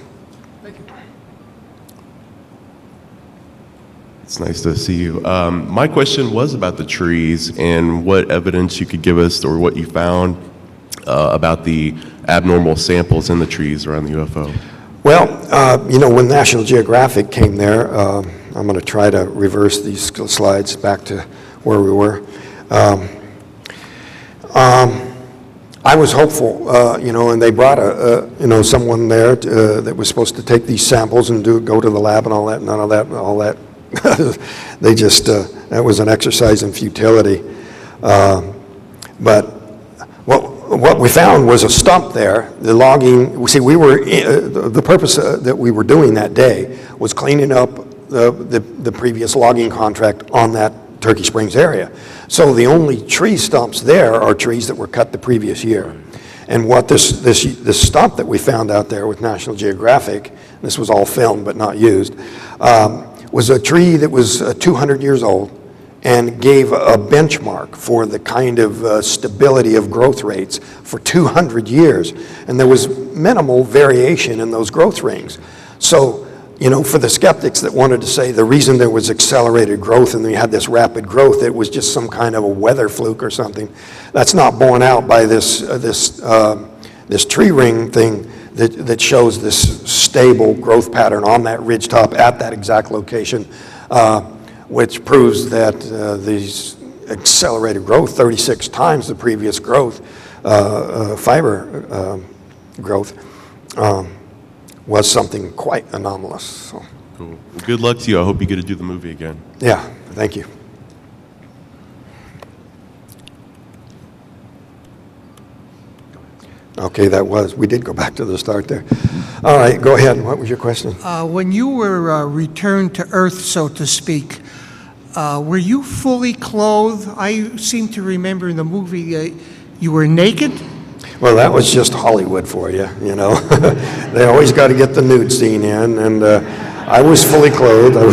It's nice to see you. My question was about the trees and what evidence you could give us or what you found about the abnormal samples in the trees around the UFO. Well, when National Geographic came there, I'm going to try to reverse these slides back to where we were. I was hopeful, and they brought someone there that was supposed to take these samples and go to the lab and all that. None of that, all that. They just that was an exercise in futility. But what we found was a stump there. The logging, see, the purpose that we were doing that day was cleaning up the previous logging contract on that Turkey Springs area. So the only tree stumps there are trees that were cut the previous year. And what this stump that we found out there with National Geographic, this was all filmed but not used, was a tree that was 200 years old and gave a benchmark for the kind of stability of growth rates for 200 years. And there was minimal variation in those growth rings. So, for the skeptics that wanted to say the reason there was accelerated growth and we had this rapid growth, it was just some kind of a weather fluke or something, that's not borne out by this tree ring thing that shows this stable growth pattern on that ridgetop at that exact location, which proves that these accelerated growth, 36 times the previous growth, fiber growth, was something quite anomalous. So. Cool. Well, good luck to you. I hope you get to do the movie again. Yeah, thank you. Okay, we did go back to the start there. All right, go ahead. What was your question? When you were returned to Earth, so to speak, were you fully clothed? I seem to remember in the movie you were naked. Well, that was just Hollywood for you, They always got to get the nude scene in, and I was fully clothed. I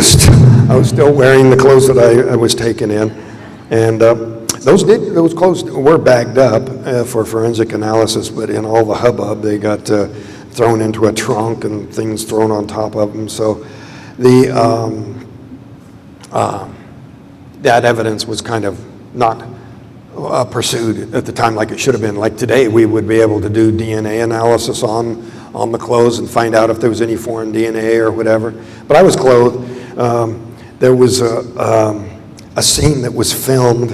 was still wearing the clothes that I was taken in, and those clothes were bagged up for forensic analysis, but in all the hubbub, they got thrown into a trunk and things thrown on top of them. So that evidence was kind of not pursued at the time like it should have been. Like today, we would be able to do DNA analysis on the clothes and find out if there was any foreign DNA or whatever. But I was clothed. There was a scene that was filmed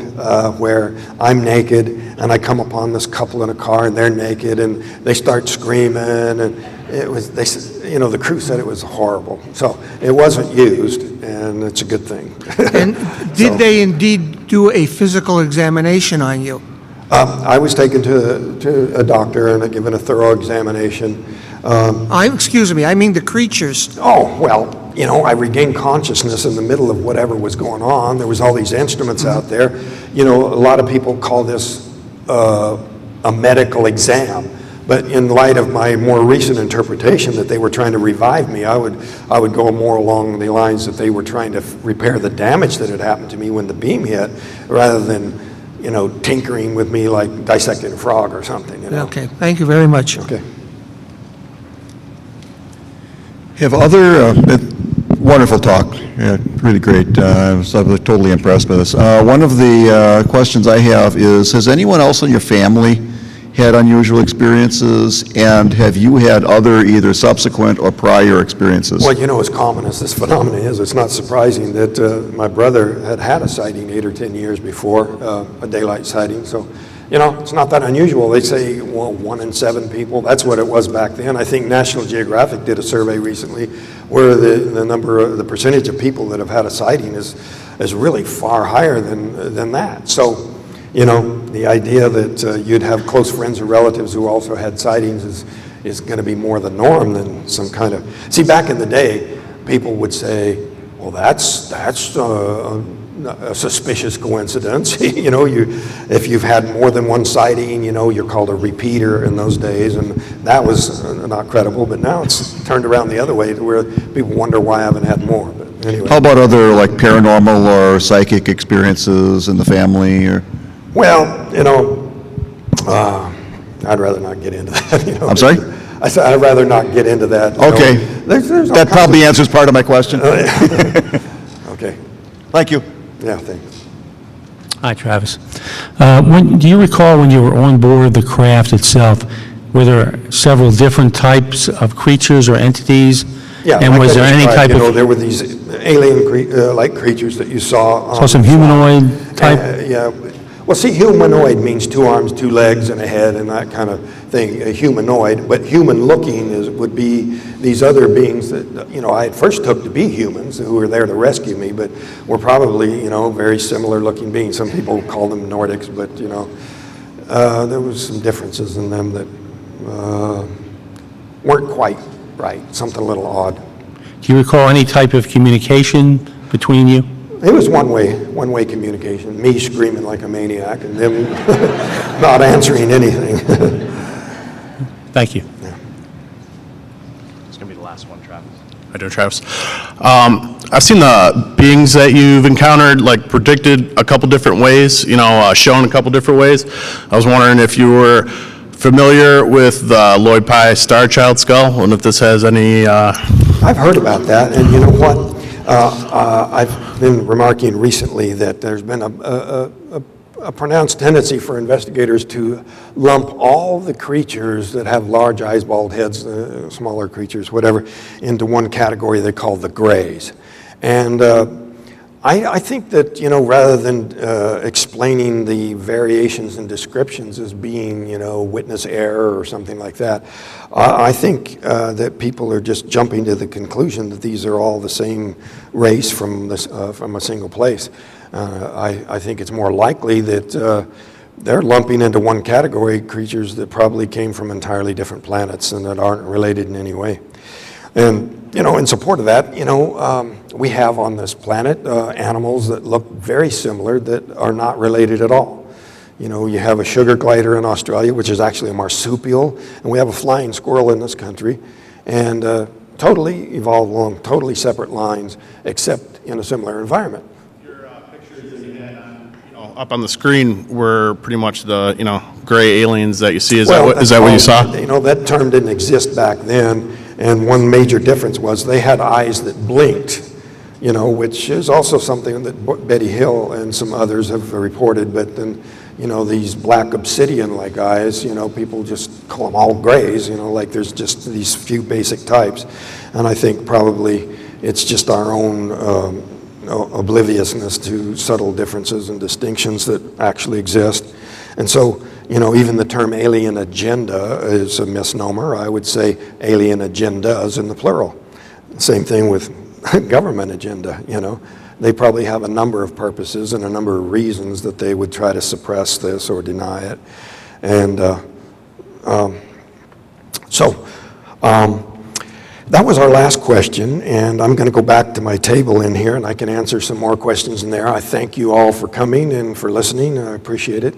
where I'm naked and I come upon this couple in a car and they're naked and they start screaming, and the crew said it was horrible. So it wasn't used, and it's a good thing. And did they indeed do a physical examination on you? I was taken to a doctor and given a thorough examination. Excuse me, I mean the creatures. Oh, well, I regained consciousness in the middle of whatever was going on. There was all these instruments out there. A lot of people call this a medical exam. But in light of my more recent interpretation that they were trying to revive me, I would go more along the lines that they were trying to repair the damage that had happened to me when the beam hit, rather than, tinkering with me like dissecting a frog or something. Okay, thank you very much. Okay. Have other, wonderful talk, yeah, really great. I was totally impressed by this. One of the questions I have is, has anyone else in your family had unusual experiences, and have you had other either subsequent or prior experiences? Well, as common as this phenomenon is, it's not surprising that my brother had a sighting 8 or 10 years before, a daylight sighting. So, it's not that unusual. They say, 1 in 7 people. That's what it was back then. I think National Geographic did a survey recently where the percentage of people that have had a sighting is really far higher than that. So, the idea that you'd have close friends or relatives who also had sightings is going to be more the norm than some kind of... See, back in the day, people would say, well, that's a suspicious coincidence. If you've had more than one sighting, you're called a repeater in those days, and that was not credible. But now it's turned around the other way to where people wonder why I haven't had more. But anyway. How about other paranormal or psychic experiences in the family? Or? Well, I'd rather not get into that. I'm sorry? I said I'd rather not get into that. Okay. There's that probably answers part of my question. Okay. Thank you. Yeah, thanks. Hi, Travis. Do you recall when you were on board the craft itself, were there several different types of creatures or entities? Yeah, and was there any type of... there were these alien-like creatures that you saw. So some humanoid type? Yeah. Well, see, humanoid means 2 arms, 2 legs, and a head, and that kind of thing, a humanoid. But human-looking would be these other beings that, I at first took to be humans who were there to rescue me, but were probably, very similar-looking beings. Some people call them Nordics, but, there was some differences in them that weren't quite right, something a little odd. Do you recall any type of communication between you? It was one-way communication, me screaming like a maniac and them not answering anything. Thank you. It's going to be the last one, Travis. Hi there, Travis. I've seen the beings that you've encountered, like, predicted a couple different ways, shown a couple different ways. I was wondering if you were familiar with the Lloyd Pye Star Child skull, and if this has any... I've heard about that, and you know what? I've been remarking recently that there's been a pronounced tendency for investigators to lump all the creatures that have large eyes, bald heads, smaller creatures, whatever, into one category they call the grays. And I think that, rather than explaining the variations in descriptions as being, witness error or something like that, I think that people are just jumping to the conclusion that these are all the same race from a single place. I think it's more likely that they're lumping into one category creatures that probably came from entirely different planets and that aren't related in any way. And, in support of that, we have on this planet animals that look very similar that are not related at all. You have a sugar glider in Australia, which is actually a marsupial, and we have a flying squirrel in this country, and totally evolved along totally separate lines, except in a similar environment. Up on the screen were pretty much the, gray aliens that you see. Is that what you saw? That term didn't exist back then, and one major difference was they had eyes that blinked, which is also something that Betty Hill and some others have reported, but then, these black obsidian-like eyes, people just call them all grays, like there's just these few basic types, and I think probably it's just our own obliviousness to subtle differences and distinctions that actually exist. And so, even the term alien agenda is a misnomer. I would say alien agendas in the plural. Same thing with government agenda, They probably have a number of purposes and a number of reasons that they would try to suppress this or deny it. And that was our last question, and I'm going to go back to my table in here, and I can answer some more questions in there. I thank you all for coming and for listening. I appreciate it.